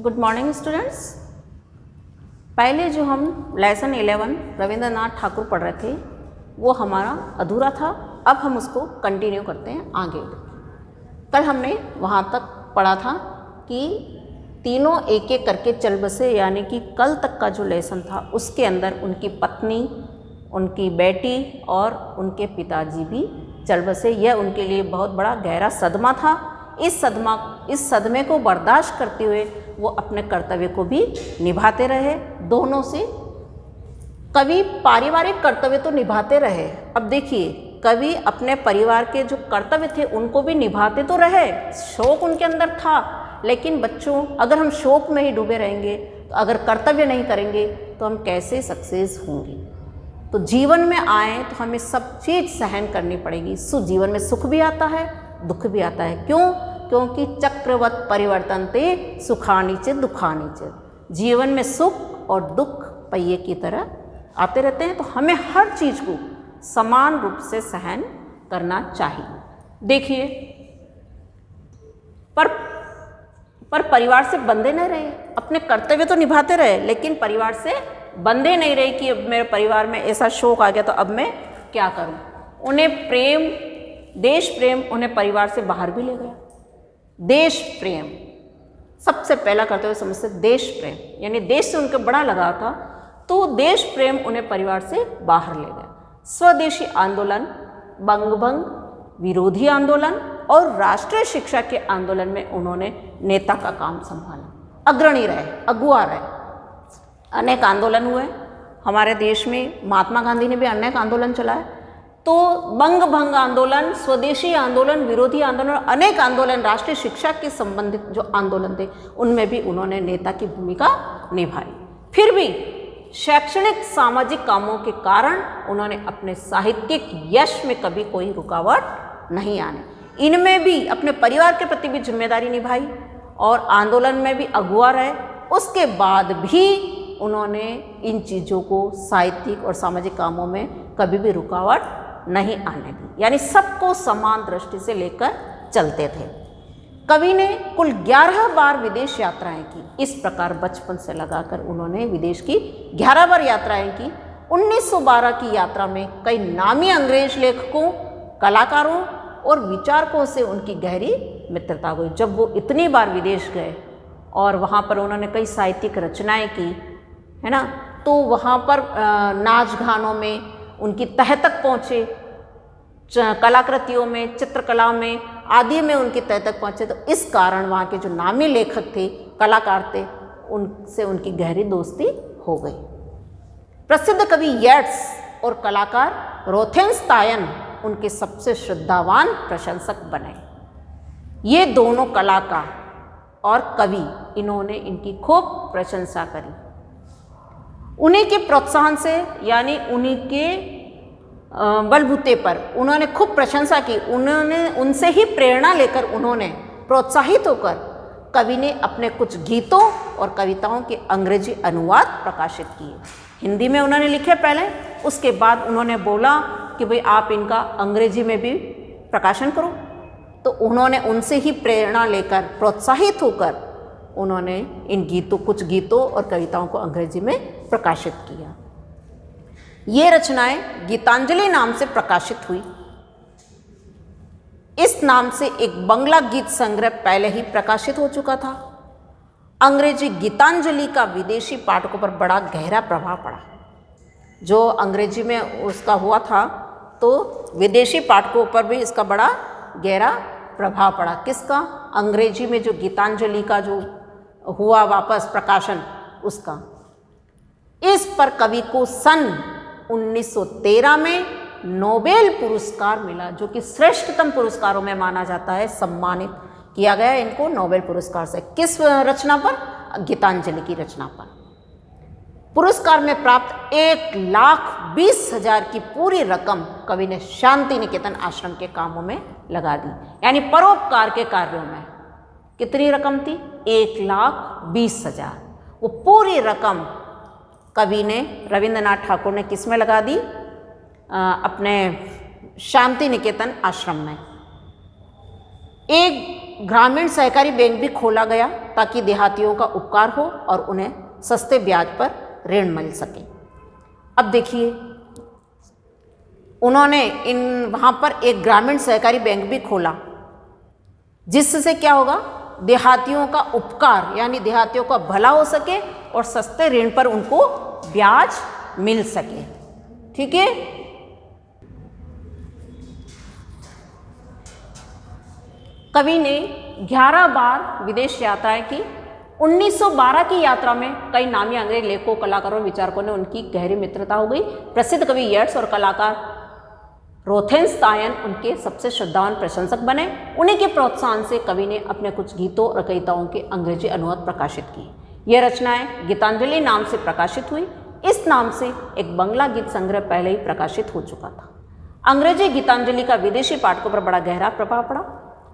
Good morning students. पहले जो हम लेसन 11 रविंद्रनाथ ठाकुर पढ़ रहे थे वो हमारा अधूरा था। अब हम उसको कंटिन्यू करते हैं आगे। कल हमने वहाँ तक पढ़ा था कि तीनों एक एक करके चल बसे, यानी कि कल तक का जो लेसन था उसके अंदर उनकी पत्नी, उनकी बेटी और उनके पिताजी भी चल बसे। यह उनके लिए बहुत बड़ा गहरा सदमा था। इस सदमे को बर्दाश्त करते हुए वो अपने कर्तव्य को भी निभाते रहे। दोनों से कवि पारिवारिक कर्तव्य तो निभाते रहे। अब देखिए, कवि अपने परिवार के जो कर्तव्य थे उनको भी निभाते तो रहे, शौक उनके अंदर था। लेकिन बच्चों, अगर हम शौक में ही डूबे रहेंगे, तो अगर कर्तव्य नहीं करेंगे तो हम कैसे सक्सेस होंगे। तो जीवन में आए तो हमें सब चीज़ सहन करनी पड़ेगी। जीवन में सुख भी आता है, दुख भी आता है। क्यों? क्योंकि चक्रवत परिवर्तनते सुखानी च दुखानी च। जीवन में सुख और दुख पहिए की तरह आते रहते हैं, तो हमें हर चीज़ को समान रूप से सहन करना चाहिए। देखिए, पर परिवार से बंधे नहीं रहे, अपने कर्तव्य तो निभाते रहे, लेकिन परिवार से बंधे नहीं रहे कि अब मेरे परिवार में ऐसा शौक आ गया तो अब मैं क्या करूं। उन्हें प्रेम, देश प्रेम उन्हें परिवार से बाहर भी ले गया। देश प्रेम सबसे पहला कर्तव्य समझते, देश प्रेम, यानी देश से उनका बड़ा लगाव था, तो देश प्रेम उन्हें परिवार से बाहर ले गया। स्वदेशी आंदोलन, बंगभंग विरोधी आंदोलन और राष्ट्रीय शिक्षा के आंदोलन में उन्होंने नेता का काम संभाला, अग्रणी रहे, अगुआ रहे। अनेक आंदोलन हुए हमारे देश में, महात्मा गांधी ने भी अनेक आंदोलन चलाए। तो बंग भंग आंदोलन, स्वदेशी आंदोलन, विरोधी आंदोलन, अनेक आंदोलन, राष्ट्रीय शिक्षा के संबंधित जो आंदोलन थे उनमें भी उन्होंने नेता की भूमिका निभाई। फिर भी शैक्षणिक सामाजिक कामों के कारण उन्होंने अपने साहित्यिक यश में कभी कोई रुकावट नहीं आने। इनमें भी अपने परिवार के प्रति भी जिम्मेदारी निभाई और आंदोलन में भी अगुआ रहे। उसके बाद भी उन्होंने इन चीज़ों को, साहित्यिक और सामाजिक कामों में कभी भी रुकावट नहीं आने दी, यानी सबको समान दृष्टि से लेकर चलते थे। कवि ने कुल 11 बार विदेश यात्राएं की। इस प्रकार बचपन से लगाकर उन्होंने विदेश की 11 बार यात्राएं की। 1912 की यात्रा में कई नामी अंग्रेज लेखकों, कलाकारों और विचारकों से उनकी गहरी मित्रता हुई। जब वो इतनी बार विदेश गए और वहाँ पर उन्होंने कई साहित्यिक रचनाएं की, है ना, तो वहाँ पर नाच गानों में उनकी तह तक पहुँचे, कलाकृतियों में, चित्रकला में आदि में उनकी तह तक पहुँचे। तो इस कारण वहाँ के जो नामी लेखक थे, कलाकार थे, उनसे उनकी गहरी दोस्ती हो गई। प्रसिद्ध कवि येट्स और कलाकार रोथेन्स्टाइन उनके सबसे श्रद्धावान प्रशंसक बने। ये दोनों कलाकार और कवि, इन्होंने इनकी खूब प्रशंसा करी। उन्हीं के प्रोत्साहन से, यानी उन्हीं के बलबूते पर उन्होंने खूब प्रशंसा की। उन्होंने उनसे ही प्रेरणा लेकर, उन्होंने प्रोत्साहित होकर कवि ने अपने कुछ गीतों और कविताओं के अंग्रेजी अनुवाद प्रकाशित किए। हिंदी में उन्होंने लिखे पहले, उसके बाद उन्होंने बोला कि भाई आप इनका अंग्रेजी में भी प्रकाशन करो। तो उन्होंने उनसे ही प्रेरणा लेकर, प्रोत्साहित होकर उन्होंने इन कुछ गीतों और कविताओं को अंग्रेजी में प्रकाशित किया। ये रचनाएं गीतांजलि नाम से प्रकाशित हुई। इस नाम से एक बंगला गीत संग्रह पहले ही प्रकाशित हो चुका था। अंग्रेजी गीतांजलि का विदेशी पाठकों पर बड़ा गहरा प्रभाव पड़ा। जो अंग्रेजी में उसका हुआ था, तो विदेशी पाठकों पर भी इसका बड़ा गहरा प्रभाव पड़ा। किसका? अंग्रेजी में जो गीतांजलि का जो हुआ वापस प्रकाशन, उसका। इस पर कवि को सन 1913 में नोबेल पुरस्कार मिला, जो कि श्रेष्ठतम पुरस्कारों में माना जाता है। सम्मानित किया गया इनको नोबेल पुरस्कार से। किस रचना पर? गीतांजलि की रचना पर। पुरस्कार में प्राप्त 1,20,000 की पूरी रकम कवि ने शांति निकेतन आश्रम के कामों में लगा दी, यानी परोपकार के कार्यों में। कितनी रकम थी? 1,20,000। वो पूरी रकम कवि ने, रविंद्रनाथ ठाकुर ने किस में लगा दी? अपने शांति निकेतन आश्रम में। एक ग्रामीण सहकारी बैंक भी खोला गया ताकि देहातियों का उपकार हो और उन्हें सस्ते ब्याज पर ऋण मिल सके। अब देखिए, उन्होंने वहाँ पर एक ग्रामीण सहकारी बैंक भी खोला, जिससे क्या होगा, देहातियों का उपकार यानी देहातियों का भला हो सके और सस्ते ऋण पर उनको ब्याज मिल सके। ठीक है। कवि ने 11 बार विदेश यात्राएं की। 1912 की यात्रा में कई नामी अंग्रेज लेखकों, कलाकारों और विचारकों ने उनकी गहरी मित्रता हो गई। प्रसिद्ध कवि येट्स और कलाकार रोथेन्स्टाइन उनके सबसे श्रद्धावान प्रशंसक बने। उन्हीं के प्रोत्साहन से कवि ने अपने कुछ गीतों और कविताओं के अंग्रेजी अनुवाद प्रकाशित किए। यह रचनाएं गीतांजलि नाम से प्रकाशित हुई। इस नाम से एक बंगला गीत संग्रह पहले ही प्रकाशित हो चुका था। अंग्रेजी गीतांजलि का विदेशी पाठकों पर बड़ा गहरा प्रभाव पड़ा।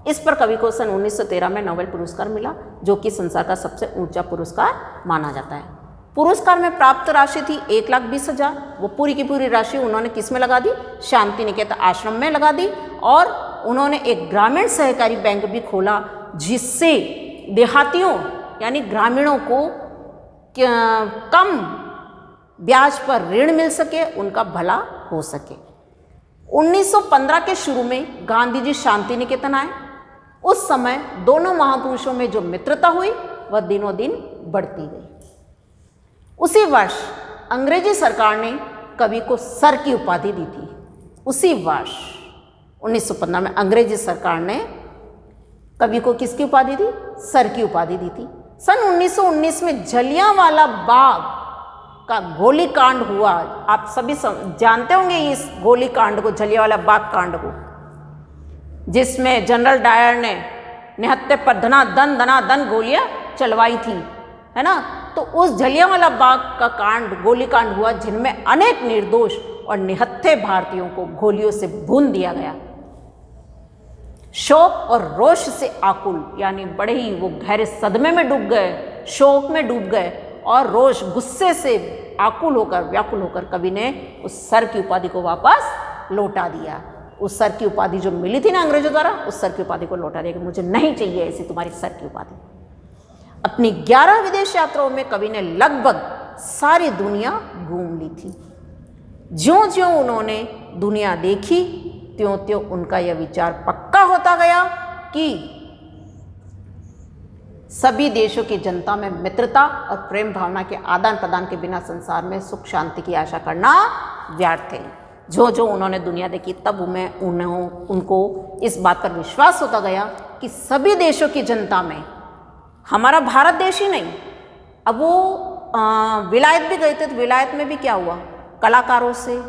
इस पर कवि को सन 1913 में नोबेल पुरस्कार मिला, जो कि संसार का सबसे ऊंचा पुरस्कार माना जाता है। पुरस्कार में प्राप्त राशि थी 1,20,000। वो पूरी की पूरी राशि उन्होंने किस में लगा दी? शांति निकेतन आश्रम में लगा दी। और उन्होंने एक ग्रामीण सहकारी बैंक भी खोला, जिससे देहातियों यानी ग्रामीणों को कम ब्याज पर ऋण मिल सके, उनका भला हो सके। 1915 के शुरू में गांधी जी शांति निकेतन आए। उस समय दोनों महापुरुषों में जो मित्रता हुई वह दिनों दिन बढ़ती गई। उसी वर्ष अंग्रेजी सरकार ने कवि को सर की उपाधि दी थी। उसी वर्ष 1915 में अंग्रेजी सरकार ने कवि को किसकी उपाधि दी? सर की उपाधि दी थी। सन 1919 में जलियांवाला बाग का गोलीकांड हुआ। आप सभी जानते होंगे इस गोलीकांड को, जलियांवाला बाग कांड को, जिसमें जनरल डायर ने निहत्थे पर धनाधन गोलियां चलवाई थी, है ना। तो उस जलियांवाला बाग का गोलीकांड हुआ, जिनमें अनेक निर्दोष और निहत्थे भारतीयों को गोलियों से भून दिया गया। शोक और रोष से आकुल, यानी बड़े ही वो गहरे सदमे में डूब गए, शोक में डूब गए और रोष, गुस्से से आकुल होकर, व्याकुल होकर कवि ने उस सर की उपाधि को वापस लौटा दिया। उस सर की उपाधि जो मिली थी ना अंग्रेजों द्वारा, उस सर की उपाधि को लौटा दिया कि मुझे नहीं चाहिए ऐसी तुम्हारी सर की उपाधि। अपनी 11 विदेश यात्राओं में कवि ने लगभग सारी दुनिया घूम ली थी। ज्यों-ज्यों उन्होंने दुनिया देखी, त्यों-त्यों उनका यह विचार पक्का होता गया कि सभी देशों की जनता में मित्रता और प्रेम भावना के आदान प्रदान के बिना संसार में सुख शांति की आशा करना व्यर्थ है। जो उन्होंने दुनिया देखी, तब उनको इस बात पर विश्वास होता गया कि सभी देशों की जनता में, हमारा भारत देश ही नहीं, अब वो विलायत भी गए थे, तो विलायत में भी क्या हुआ, कलाकारों से,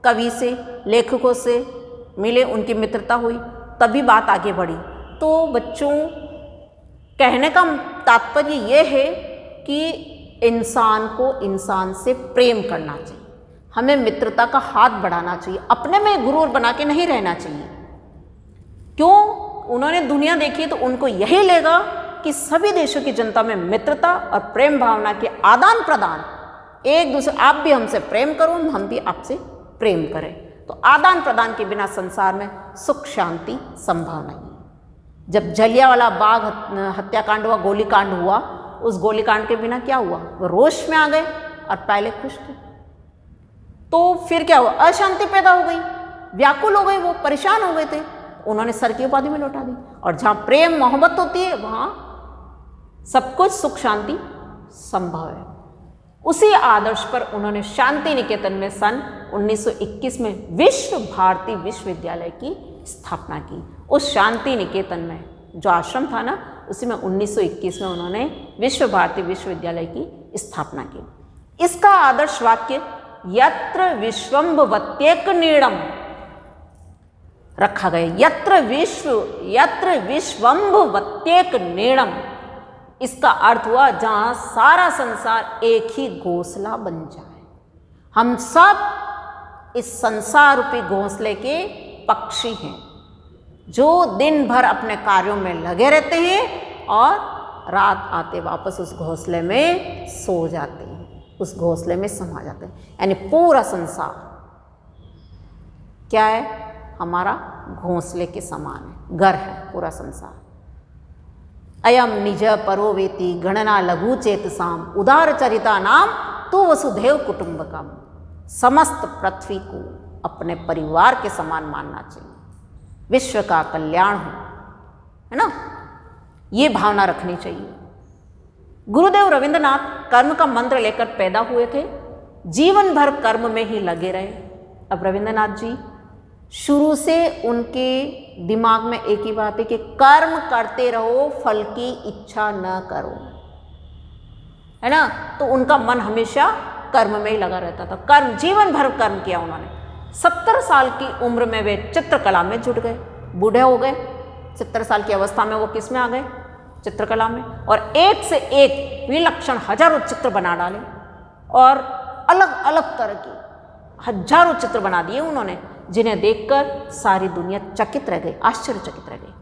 कवि से, लेखकों से मिले, उनकी मित्रता हुई, तभी बात आगे बढ़ी। तो बच्चों, कहने का तात्पर्य ये है कि इंसान को इंसान से प्रेम करना चाहिए, हमें मित्रता का हाथ बढ़ाना चाहिए, अपने में गुरूर बना के नहीं रहना चाहिए। क्यों? उन्होंने दुनिया देखी तो उनको यही लेगा कि सभी देशों की जनता में मित्रता और प्रेम भावना के आदान प्रदान, एक दूसरे, आप भी हमसे प्रेम करो, हम भी आपसे प्रेम करें, तो आदान प्रदान के बिना संसार में सुख शांति संभव नहीं है। जब जलियांवाला बाग हत्याकांड हुआ, गोलीकांड हुआ, उस गोलीकांड के बिना क्या हुआ, वो रोष में आ गए और पहले खुश थे, तो फिर क्या हुआ, अशांति पैदा हो गई, व्याकुल हो गए, वो परेशान हो गए थे, उन्होंने सर की उपाधि में लौटा दी। और जहाँ प्रेम मोहब्बत होती है वहाँ सब कुछ सुख शांति संभव है। उसी आदर्श पर उन्होंने शांति निकेतन में सन 1921 में विश्व भारती विश्वविद्यालय की स्थापना की। उस शांति निकेतन में जो आश्रम था ना, उसी में 1921 में उन्होंने विश्व भारती विश्वविद्यालय की स्थापना की। इसका आदर्श वाक्य यत्र विश्वम्भवत्येक नीड़म रखा गया। यत्र विश्वम्भवत्येक नीड़म, इसका अर्थ हुआ जहां सारा संसार एक ही घोंसला बन जाए। हम सब इस संसार रूपी घोंसले के पक्षी हैं, जो दिन भर अपने कार्यों में लगे रहते हैं और रात आते वापस उस घोंसले में सो जाते हैं, उस घोंसले में समा जाते हैं। यानी पूरा संसार क्या है, हमारा घोंसले के समान है, घर है पूरा संसार। अयम निज परोवेति गणना लघु चेतसाम उदार चरिता नाम तो वसुधैव कुटुंबकम। समस्त पृथ्वी को अपने परिवार के समान मानना चाहिए, विश्व का कल्याण हो, है ना, ये भावना रखनी चाहिए। गुरुदेव रविंद्रनाथ कर्म का मंत्र लेकर पैदा हुए थे, जीवन भर कर्म में ही लगे रहे। अब रविंद्रनाथ जी शुरू से उनके दिमाग में एक ही बात है कि कर्म करते रहो, फल की इच्छा न करो, है ना। तो उनका मन हमेशा कर्म में ही लगा रहता था, कर्म, जीवन भर कर्म किया उन्होंने। 70 साल की उम्र में वे चित्रकला में जुट गए, बूढ़े हो गए। 70 साल की अवस्था में वो किस में आ गए? चित्रकला में। और एक से एक विलक्षण हजारों चित्र बना डाले और अलग अलग तरह के हजारों चित्र बना दिए उन्होंने, जिन्हें देखकर सारी दुनिया चकित रह गई, आश्चर्यचकित रह गई।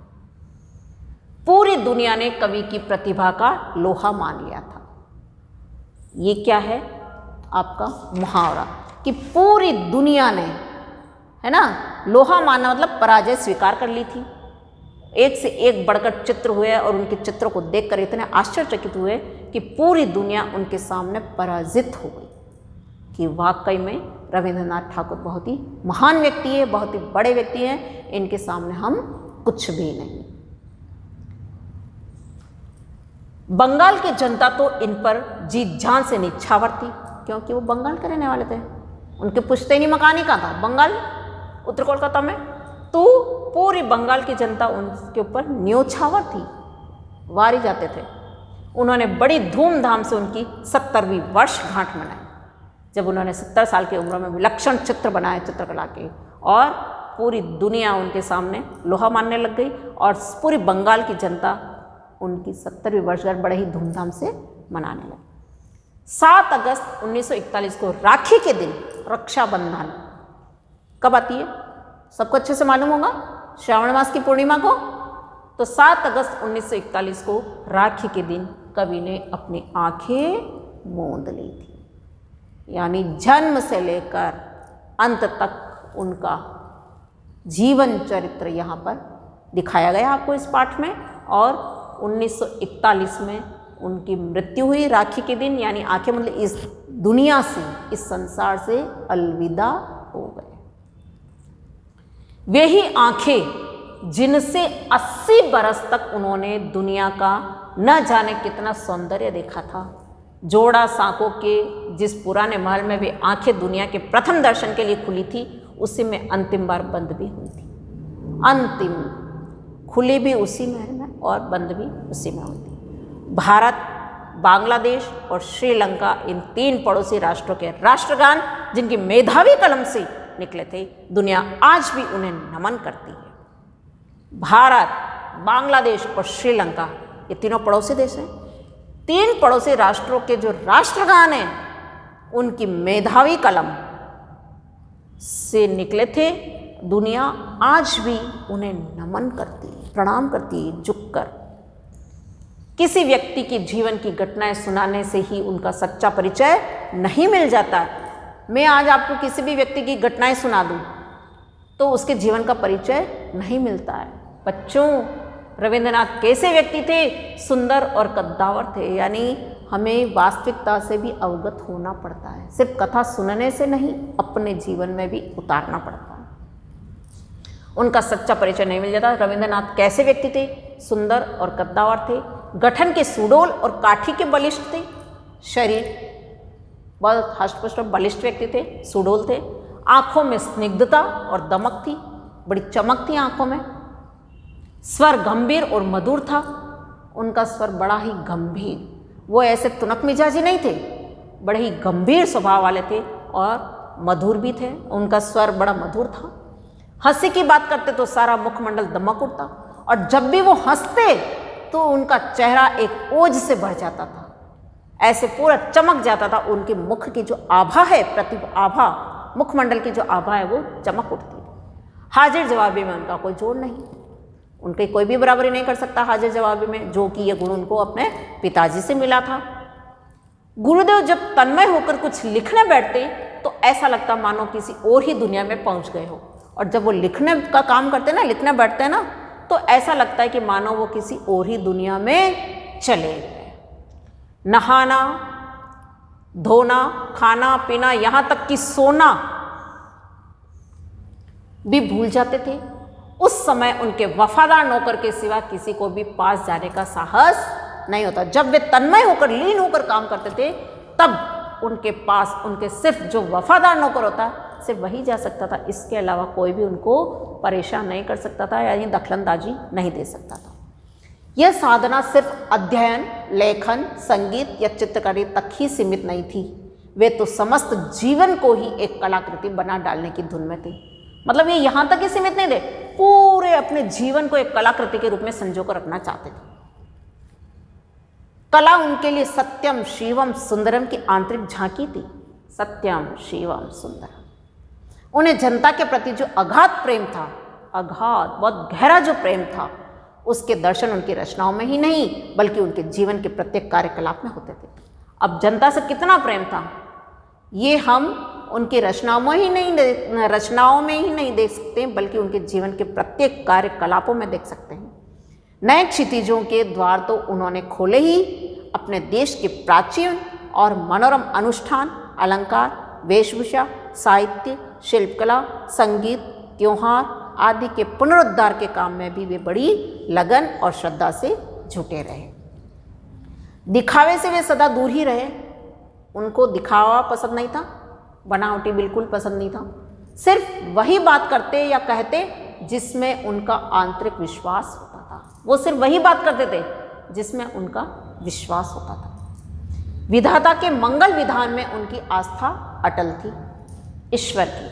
पूरी दुनिया ने कवि की प्रतिभा का लोहा मान लिया था। ये क्या है? आपका मुहावरा कि पूरी दुनिया ने, है ना, लोहा मानना मतलब पराजय स्वीकार कर ली थी। एक से एक बढ़कर चित्र हुए और उनके चित्रों को देखकर इतने आश्चर्यचकित हुए कि पूरी दुनिया उनके सामने पराजित हो गई कि वाकई में रविंद्रनाथ ठाकुर बहुत ही महान व्यक्ति है, बहुत ही बड़े व्यक्ति हैं, इनके सामने हम कुछ भी नहीं। बंगाल की जनता तो इन पर जीत जान से निछावर थी, क्योंकि वो बंगाल के रहने वाले थे। उनके पुश्तैनी मकान ही कहाँ था? बंगाल, उत्तर कोलकाता में। तो पूरी बंगाल की जनता उनके ऊपर न्योछावर थी, वारी जाते थे। उन्होंने बड़ी धूमधाम से उनकी 70वीं वर्षगांठ मनाई, जब उन्होंने 70 साल की उम्र में विलक्षण चित्र बनाए चित्रकला के, और पूरी दुनिया उनके सामने लोहा मानने लग गई और पूरी बंगाल की जनता उनकी 70वीं वर्षगांठ बड़े ही धूमधाम से मनाने लगी। 7 अगस्त 1941 को राखी के दिन, रक्षाबंधन कब आती है? सबको अच्छे से मालूम होगा, श्रावण मास की पूर्णिमा को। तो 7 अगस्त 1941 को राखी के दिन कवि ने अपनी आंखें मूंद ली थी। यानी जन्म से लेकर अंत तक उनका जीवन चरित्र यहाँ पर दिखाया गया आपको इस पाठ में। और 1941 में उनकी मृत्यु हुई राखी के दिन, यानी आंखें मतलब इस दुनिया से, इस संसार से अलविदा हो गए। वे ही आंखें जिनसे 80 बरस तक उन्होंने दुनिया का न जाने कितना सौंदर्य देखा था। जोड़ा सांकों के जिस पुराने महल में वे आंखें दुनिया के प्रथम दर्शन के लिए खुली थी, उसी में अंतिम बार बंद भी हुई थी। अंतिम खुली भी उसी महल में और बंद भी उसी में हुई थी। भारत, बांग्लादेश और श्रीलंका, इन 3 पड़ोसी राष्ट्रों के राष्ट्रगान जिनकी मेधावी कलम से निकले थे, दुनिया आज भी उन्हें नमन करती है। भारत, बांग्लादेश और श्रीलंका, ये तीनों पड़ोसी देश हैं। 3 पड़ोसी राष्ट्रों के जो राष्ट्रगान हैं, उनकी मेधावी कलम से निकले थे। दुनिया आज भी उन्हें नमन करती है, प्रणाम करती है झुककर। किसी व्यक्ति की जीवन की घटनाएं सुनाने से ही उनका सच्चा परिचय नहीं मिल जाता। मैं आज आपको किसी भी व्यक्ति की घटनाएं सुना दूं तो उसके जीवन का परिचय नहीं मिलता है। बच्चों, रविंद्रनाथ कैसे व्यक्ति थे? सुंदर और कद्दावर थे। यानी हमें वास्तविकता से भी अवगत होना पड़ता है, सिर्फ कथा सुनने से नहीं, अपने जीवन में भी उतारना पड़ता है। उनका सच्चा परिचय नहीं मिल जाता। रविंद्रनाथ कैसे व्यक्ति थे? सुंदर और कद्दावर थे, गठन के सुडौल और काठी के बलिष्ठ थे। शरीर बहुत हष्टपुष्ट बलिष्ठ व्यक्ति थे, सुडौल थे। आंखों में स्निग्धता और दमक थी, बड़ी चमक थी आंखों में। स्वर गंभीर और मधुर था, उनका स्वर बड़ा ही गंभीर। वो ऐसे तुनक मिजाजी नहीं थे, बड़े ही गंभीर स्वभाव वाले थे और मधुर भी थे। उनका स्वर बड़ा मधुर था। हंसी की बात करते तो सारा मुखमंडल दमक उठता, और जब भी वो हंसते तो उनका चेहरा एक ओज से भर जाता था, ऐसे पूरा चमक जाता था। उनके मुख की जो आभा है, प्रतिभा आभा, मुखमंडल की जो आभा है, वो चमक उठती है। हाजिर जवाबी में उनका कोई जोड़ नहीं, उनकी कोई भी बराबरी नहीं कर सकता हाजिर जवाबी में, जो कि ये गुण उनको अपने पिताजी से मिला था। गुरुदेव जब तन्मय होकर कुछ लिखने बैठते तो ऐसा लगता मानो किसी और ही दुनिया में पहुंच गए हो। और जब वो लिखने का काम करते ना, लिखने बैठते हैं ना, तो ऐसा लगता है कि मानो वो किसी और ही दुनिया में चले गए। नहाना, धोना, खाना पीना, यहाँ तक कि सोना भी भूल जाते थे। उस समय उनके वफादार नौकर के सिवा किसी को भी पास जाने का साहस नहीं होता। जब वे तन्मय होकर, लीन होकर काम करते थे, तब उनके पास उनके सिर्फ जो वफादार नौकर होता सिर्फ वही जा सकता था। इसके अलावा कोई भी उनको परेशान नहीं कर सकता था, यानी दखलंदाजी नहीं दे सकता था। यह साधना सिर्फ अध्ययन, लेखन, संगीत या चित्रकारी तक ही सीमित नहीं थी। वे तो समस्त जीवन को ही एक कलाकृति बना डालने की धुन में थे। मतलब ये यहाँ तक ही सीमित नहीं थे, पूरे अपने जीवन को एक कलाकृति के रूप में संजो कर रखना चाहते थे। कला उनके लिए सत्यम शिवम सुंदरम की आंतरिक झांकी थी। सत्यम शिवम सुंदरम। उन्हें जनता के प्रति जो अगाध प्रेम था, अगाध बहुत गहरा जो प्रेम था, उसके दर्शन उनकी रचनाओं में ही नहीं बल्कि उनके जीवन के प्रत्येक कार्यकलाप में होते थे। अब जनता से कितना प्रेम था ये हम उनकी रचनाओं में ही नहीं देख सकते बल्कि उनके जीवन के प्रत्येक कार्यकलापों में देख सकते हैं। नए क्षितिजों के द्वार तो उन्होंने खोले ही। अपने देश के प्राचीन और मनोरम अनुष्ठान, अलंकार, वेशभूषा, साहित्य, शिल्पकला, संगीत, त्योहार आदि के पुनरुद्धार के काम में भी वे बड़ी लगन और श्रद्धा से जुटे रहे। दिखावे से वे सदा दूर ही रहे। उनको दिखावा पसंद नहीं था, बनावटी बिल्कुल पसंद नहीं था। सिर्फ वही बात करते या कहते जिसमें उनका आंतरिक विश्वास होता था। वो सिर्फ वही बात करते थे जिसमें उनका विश्वास होता था। विधाता के मंगल विधान में उनकी आस्था अटल थी। ईश्वर की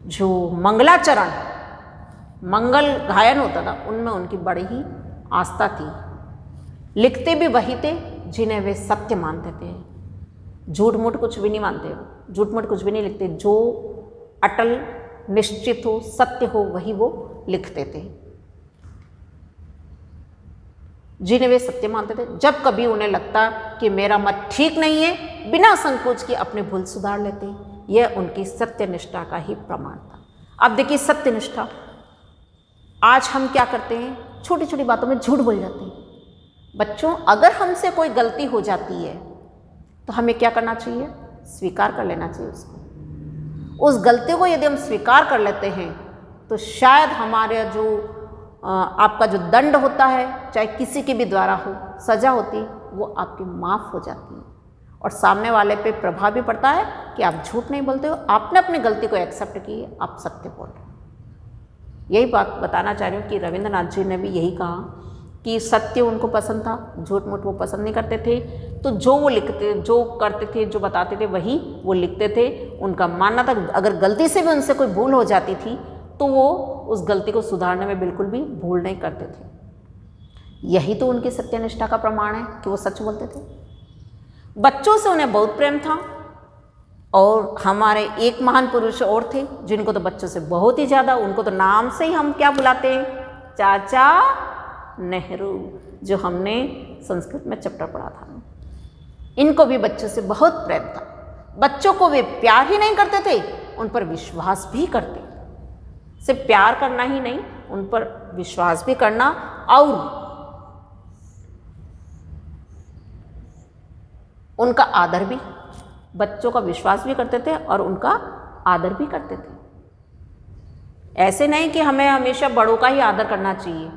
जो मंगलाचरण, मंगल गायन होता था, उनमें उनकी बड़ी ही आस्था थी। लिखते भी वही थे जिन्हें वे सत्य मानते थे। झूठ मूठ कुछ भी नहीं मानते, झूठ मूठ कुछ भी नहीं लिखते। जो अटल, निश्चित हो, सत्य हो, वही वो लिखते थे। जिन्हें वे सत्य मानते थे। जब कभी उन्हें लगता कि मेरा मत ठीक नहीं है, बिना संकोच के अपने भूल सुधार लेते। यह उनकी सत्यनिष्ठा का ही प्रमाण था। अब देखिए सत्यनिष्ठा, आज हम क्या करते हैं, छोटी छोटी बातों में झूठ बोल जाते हैं। बच्चों, अगर हमसे कोई गलती हो जाती है तो हमें क्या करना चाहिए, स्वीकार कर लेना चाहिए उसको। उस गलती को यदि हम स्वीकार कर लेते हैं तो शायद हमारे जो आपका जो दंड होता है, चाहे किसी के भी द्वारा हो, सजा होती, वो आपकी माफ़ हो जाती है और सामने वाले पे प्रभाव भी पड़ता है कि आप झूठ नहीं बोलते हो, आपने अपनी गलती को एक्सेप्ट की है, आप सत्य बोल रहे हो। यही बात बताना चाह रही हूँ कि रविंद्रनाथ जी ने भी यही कहा कि सत्य उनको पसंद था, झूठ मूठ वो पसंद नहीं करते थे। तो जो वो लिखते, जो करते थे, जो बताते थे, वही वो लिखते थे। उनका मानना था अगर गलती से भी उनसे कोई भूल हो जाती थी तो वो उस गलती को सुधारने में बिल्कुल भी भूल नहीं करते थे। यही तो उनकी सत्यनिष्ठा का प्रमाण है कि वो सच बोलते थे। बच्चों से उन्हें बहुत प्रेम था। और हमारे एक महान पुरुष और थे जिनको तो बच्चों से बहुत ही ज़्यादा, उनको तो नाम से ही हम क्या बुलाते हैं, चाचा नेहरू, जो हमने संस्कृत में चैप्टर पढ़ा था। इनको भी बच्चों से बहुत प्रेम था। बच्चों को वे प्यार ही नहीं करते थे, उन पर विश्वास भी करते। सिर्फ प्यार करना ही नहीं, उन पर विश्वास भी करना और उनका आदर भी। बच्चों का विश्वास भी करते थे और उनका आदर भी करते थे। ऐसे नहीं कि हमें हमेशा बड़ों का ही आदर करना चाहिए।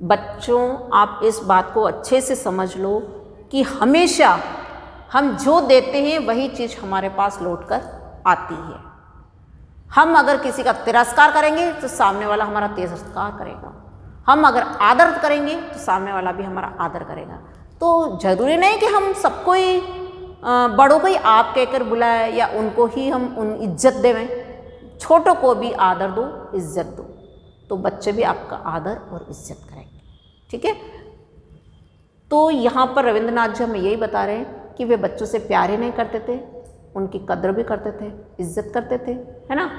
बच्चों, आप इस बात को अच्छे से समझ लो कि हमेशा हम जो देते हैं वही चीज़ हमारे पास लौट कर आती है। हम अगर किसी का तिरस्कार करेंगे तो सामने वाला हमारा तिरस्कार करेगा। हम अगर आदर करेंगे तो सामने वाला भी हमारा आदर करेगा। तो ज़रूरी नहीं कि हम सबको ही बड़ों को ही आप कहकर बुलाए या उनको ही हम उन इज्जत देवें। छोटों को भी आदर दो, इज्जत दो, तो बच्चे भी आपका आदर और इज्जत करेंगे। ठीक है। तो यहाँ पर रविंद्रनाथ जी हमें यही बता रहे हैं कि वे बच्चों से प्यार ही नहीं करते थे, उनकी कद्र भी करते थे, इज्जत करते थे, है ना।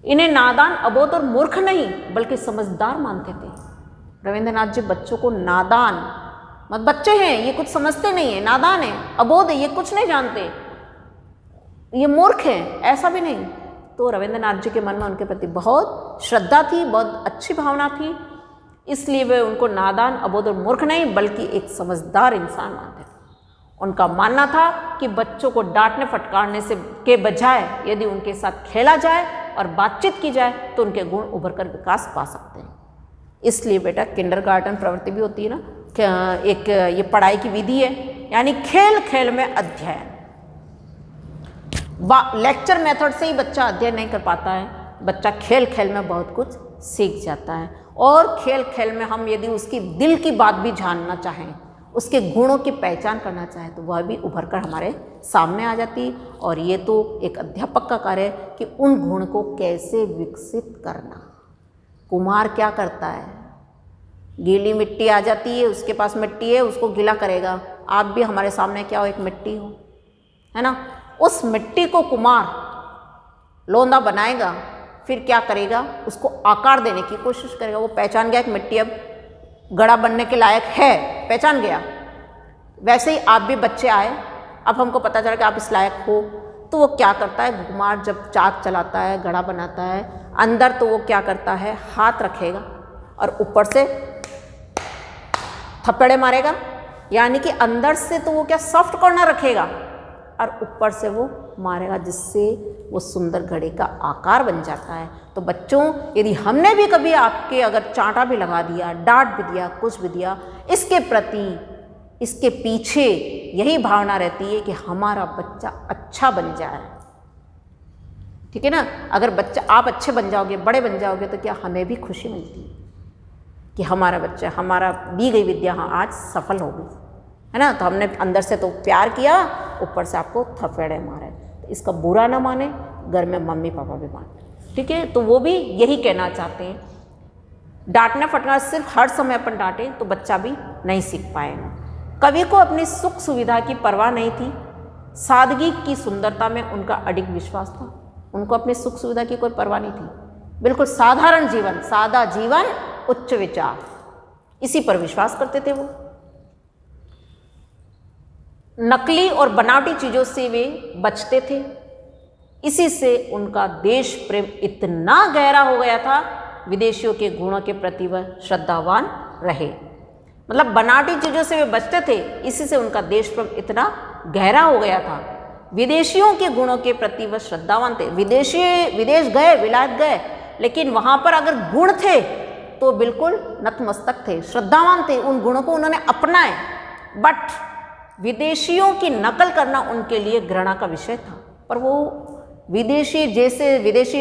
इन्हें नादान, अबोध और मूर्ख नहीं बल्कि समझदार मानते थे। रविंद्रनाथ जी बच्चों को नादान, मत बच्चे हैं ये कुछ समझते नहीं है, नादान है, अबोध है ये कुछ नहीं जानते, ये मूर्ख हैं, ऐसा भी नहीं। तो रविंद्रनाथ जी के मन में उनके प्रति बहुत श्रद्धा थी, बहुत अच्छी भावना थी, इसलिए वे उनको नादान, अबोध और मूर्ख नहीं बल्कि एक समझदार इंसान मानते थे। उनका मानना था कि बच्चों को डांटने फटकारने से के बजाय यदि उनके साथ खेला जाए और बातचीत की जाए तो उनके गुण उभर कर विकास पा सकते हैं। इसलिए बेटा किंडरगार्टन प्रवृत्ति भी होती है ना, एक ये पढ़ाई की विधि है, यानी खेल खेल में अध्ययन। लेक्चर मेथड से ही बच्चा अध्ययन नहीं कर पाता है, बच्चा खेल खेल में बहुत कुछ सीख जाता है। और खेल खेल में हम यदि उसकी दिल की बात भी जानना चाहें, उसके गुणों की पहचान करना चाहें, तो वह भी उभर कर हमारे सामने आ जाती। और ये तो एक अध्यापक का कार्य है कि उन गुण को कैसे विकसित करना। कुम्हार क्या करता है, गीली मिट्टी आ जाती है, उसके पास मिट्टी है, उसको गीला करेगा। आप भी हमारे सामने क्या हो, एक मिट्टी हो, है ना। उस मिट्टी को कुम्हार लोंदा बनाएगा, फिर क्या करेगा, उसको आकार देने की कोशिश करेगा। वो पहचान गया कि मिट्टी अब घड़ा बनने के लायक है, पहचान गया। वैसे ही आप भी बच्चे आए, अब हमको पता चला कि आप इस लायक हो, तो वो क्या करता है, कुम्हार जब चाक चलाता है, घड़ा बनाता है, अंदर तो वो क्या करता है, हाथ रखेगा और ऊपर से थप्पड़े मारेगा। यानी कि अंदर से तो वो क्या सॉफ्ट कॉर्नर रखेगा और ऊपर से वो मारेगा, जिससे वो सुंदर घड़े का आकार बन जाता है। तो बच्चों, यदि हमने भी कभी आपके अगर चांटा भी लगा दिया, डांट भी दिया, कुछ भी दिया, इसके प्रति, इसके पीछे यही भावना रहती है कि हमारा बच्चा अच्छा बन जाए। ठीक है ना। अगर बच्चा आप अच्छे बन जाओगे, बड़े बन जाओगे, तो क्या हमें भी खुशी मिलती है कि हमारा बच्चा, हमारा दी गई विद्या हाँ आज सफल हो गई, है ना। तो हमने अंदर से तो प्यार किया, ऊपर से आपको थप्पड़े मारे। तो इसका बुरा ना माने, घर में मम्मी पापा भी माने। ठीक है। तो वो भी यही कहना चाहते हैं, डांटना फटना सिर्फ हर समय अपन डांटे तो बच्चा भी नहीं सीख पाएगा। कवि को अपनी सुख सुविधा की परवाह नहीं थी, सादगी की सुंदरता में उनका अडिग विश्वास था। उनको अपनी सुख सुविधा की कोई परवाह नहीं थी, बिल्कुल साधारण जीवन, सादा जीवन, उच्च विचार, इसी पर विश्वास करते थे वो। नकली और बनावटी चीज़ों से वे बचते थे। इसी से उनका देश प्रेम इतना गहरा हो गया था, विदेशियों के गुणों के प्रति वह श्रद्धावान रहे। मतलब बनावटी चीज़ों से वे बचते थे, इसी से उनका देश प्रेम इतना गहरा हो गया था। विदेशियों के गुणों के प्रति वह श्रद्धावान थे। विदेश गए, विलायत गए, लेकिन वहाँ पर अगर गुण थे तो बिल्कुल नतमस्तक थे, श्रद्धावान थे, उन गुणों को उन्होंने अपनाए। बट विदेशियों की नकल करना उनके लिए घृणा का विषय था। पर वो विदेशी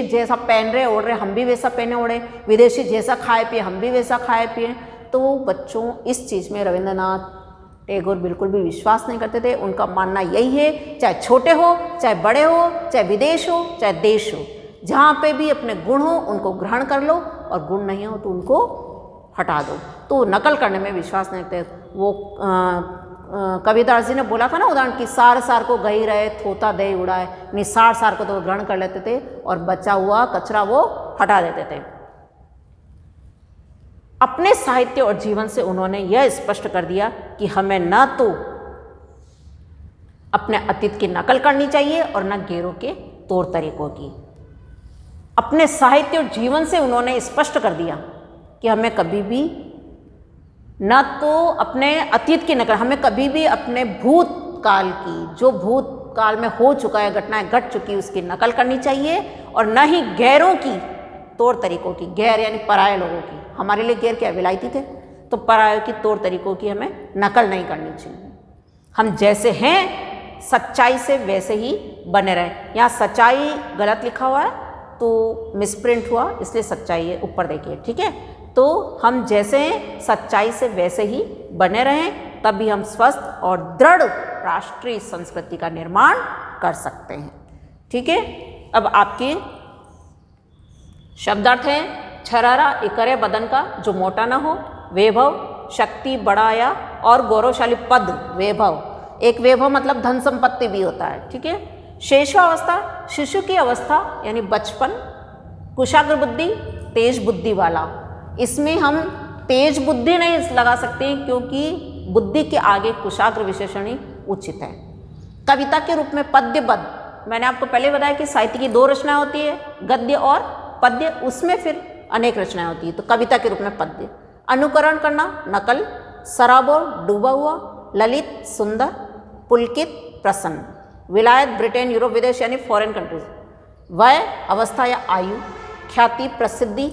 जैसा पहन रहे ओढ़ रहे, हम भी वैसा पहने ओढ़े, विदेशी जैसा खाए पिए, हम भी वैसा खाए पिए। तो बच्चों, इस चीज़ में रविंद्रनाथ टैगोर बिल्कुल भी विश्वास नहीं करते थे। उनका मानना यही है, चाहे छोटे हो, चाहे बड़े हो, चाहे विदेश हो, चाहे देश हो, जहाँ पे भी अपने गुण हो उनको ग्रहण कर लो और गुण नहीं हो तो उनको हटा दो। तो नकल करने में विश्वास नहीं करते। वो कबीरदास जी ने बोला था ना उदाहरण कि सार सार को गई रहे, थोता दे उड़ाए, यानी सार सार को तो ग्रहण कर लेते थे और बचा हुआ कचरा वो हटा देते थे। अपने साहित्य और जीवन से उन्होंने यह स्पष्ट कर दिया कि हमें न तो अपने अतीत की नकल करनी चाहिए और न गैरों के तौर तरीकों की। अपने साहित्य और जीवन से उन्होंने स्पष्ट कर दिया कि हमें कभी भी न तो अपने अतीत की नकल, हमें कभी भी अपने भूतकाल की, जो भूतकाल में हो चुका है, घटनाएं घट चुकी, उसकी नकल करनी चाहिए और न ही गैरों की तौर तरीकों की। गैर यानी पराये लोगों की। हमारे लिए गैर क्या, विलायती थे, तो परायों की तौर तरीकों की हमें नकल नहीं करनी चाहिए। हम जैसे हैं सच्चाई से वैसे ही बने रहें। यहाँ सच्चाई गलत लिखा हुआ है तो मिसप्रिंट हुआ, इसलिए सच्चाई है, ऊपर देखिए। ठीक है। तो हम जैसे हैं सच्चाई से वैसे ही बने रहें, तभी हम स्वस्थ और दृढ़ राष्ट्रीय संस्कृति का निर्माण कर सकते हैं। ठीक है। अब आपके शब्दार्थ है, छरारा इकरे बदन का जो मोटा न हो, वैभव शक्ति बढ़ाया और गौरवशाली पद। वैभव, एक वैभव मतलब धन संपत्ति भी होता है। ठीक है। शेषावस्था, शिशु की अवस्था यानी बचपन। कुशाग्र बुद्धि, तेज बुद्धि वाला। इसमें हम तेज बुद्धि नहीं लगा सकते क्योंकि बुद्धि के आगे कुशाग्र विशेषण ही उचित है। कविता के रूप में पद्यबद्ध मैंने आपको पहले बताया कि साहित्य की 2 रचनाएं होती है, गद्य और पद्य, उसमें फिर अनेक रचनाएं होती है, तो कविता के रूप में पद्य। अनुकरण करना, नकल, सराबोर, डूबा हुआ, ललित, सुंदर, पुलकित, प्रसन्न। विलायत, ब्रिटेन, यूरोप, विदेश यानी फॉरेन कंट्रीज। वय, अवस्था या आयु। ख्याति, प्रसिद्धि।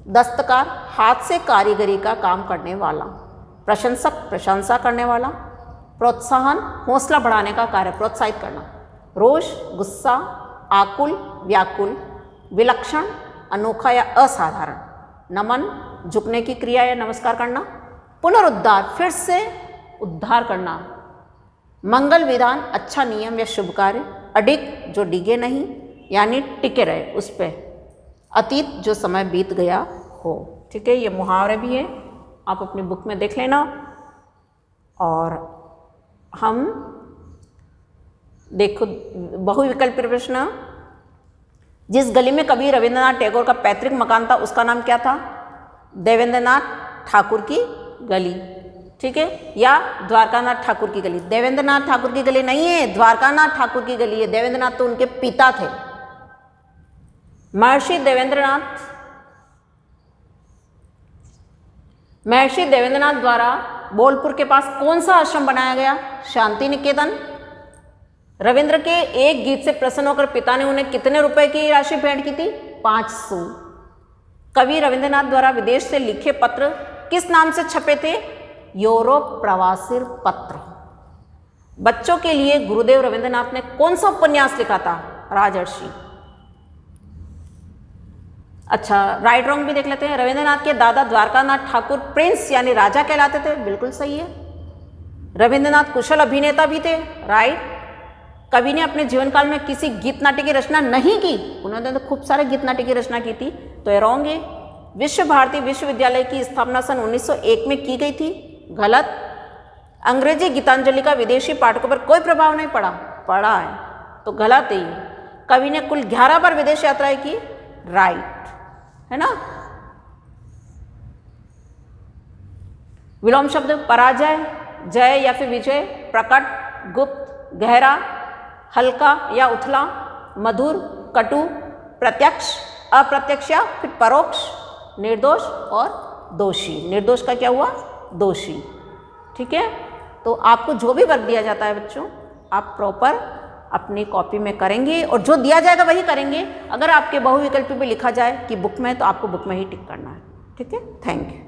दस्तकार, हाथ से कारीगरी का काम करने वाला। प्रशंसक, प्रशंसा करने वाला। प्रोत्साहन, हौसला बढ़ाने का कार्य, प्रोत्साहित करना। रोष, गुस्सा, आकुल, व्याकुल। विलक्षण, अनोखा या असाधारण। नमन, झुकने की क्रिया या नमस्कार करना। पुनरुद्धार, फिर से उद्धार करना। मंगल विधान, अच्छा नियम या शुभ कार्य। अडिग, जो डिगे नहीं यानी टिके रहे उस पर। अतीत, जो समय बीत गया हो। ठीक है, ये मुहावरे भी हैं, आप अपनी बुक में देख लेना। और हम देखो बहुविकल्पी प्रश्न, जिस गली में कवि रविंद्रनाथ टैगोर का पैतृक मकान था उसका नाम क्या था? देवेंद्रनाथ ठाकुर की गली। ठीक है, या द्वारकानाथ ठाकुर की गली। देवेंद्रनाथ ठाकुर की गली नहीं है, द्वारकानाथ ठाकुर की गली है। देवेंद्रनाथ तो उनके पिता थे। महर्षि देवेंद्रनाथ द्वारा बोलपुर के पास कौन सा आश्रम बनाया गया? शांति निकेतन। रविंद्र के एक गीत से प्रसन्न होकर पिता ने उन्हें कितने रुपए की राशि भेंट की थी? 500। कवि रविंद्रनाथ द्वारा विदेश से लिखे पत्र किस नाम से छपे थे? यूरोप प्रवासी पत्र। बच्चों के लिए गुरुदेव रविंद्रनाथ ने कौन सा उपन्यास लिखा था? राजर्षि। अच्छा, राइट रॉन्ग भी देख लेते हैं। रविंद्रनाथ के दादा द्वारकानाथ ठाकुर प्रिंस यानी राजा कहलाते थे, बिल्कुल सही है। रविंद्रनाथ कुशल अभिनेता भी थे, राइट। कवि ने अपने जीवन काल में किसी गीत नाट्य की रचना नहीं की, उन्होंने तो खूब सारे गीत नाट्य की रचना की थी, तो ये रॉन्ग है। विश्व भारती विश्वविद्यालय की स्थापना सन 1901 में की गई थी, गलत। अंग्रेजी गीतांजलि का विदेशी पाठकों पर कोई प्रभाव नहीं पड़ा है, तो गलत है ये। कवि ने कुल 11 बार विदेश यात्राएं की, राइट है ना। विलोम शब्द, पराजय, जय या फिर विजय, प्रकट, गुप्त, गहरा, हल्का या उथला, मधुर, कटु, प्रत्यक्ष, अप्रत्यक्ष या फिर परोक्ष, निर्दोष और दोषी। निर्दोष का क्या हुआ? दोषी। ठीक है, तो आपको जो भी वर्क दिया जाता है बच्चों, आप प्रॉपर अपनी कॉपी में करेंगे और जो दिया जाएगा वही करेंगे। अगर आपके बहुविकल्पी पे लिखा जाए कि बुक में, तो आपको बुक में ही टिक करना है। ठीक है, थैंक यू।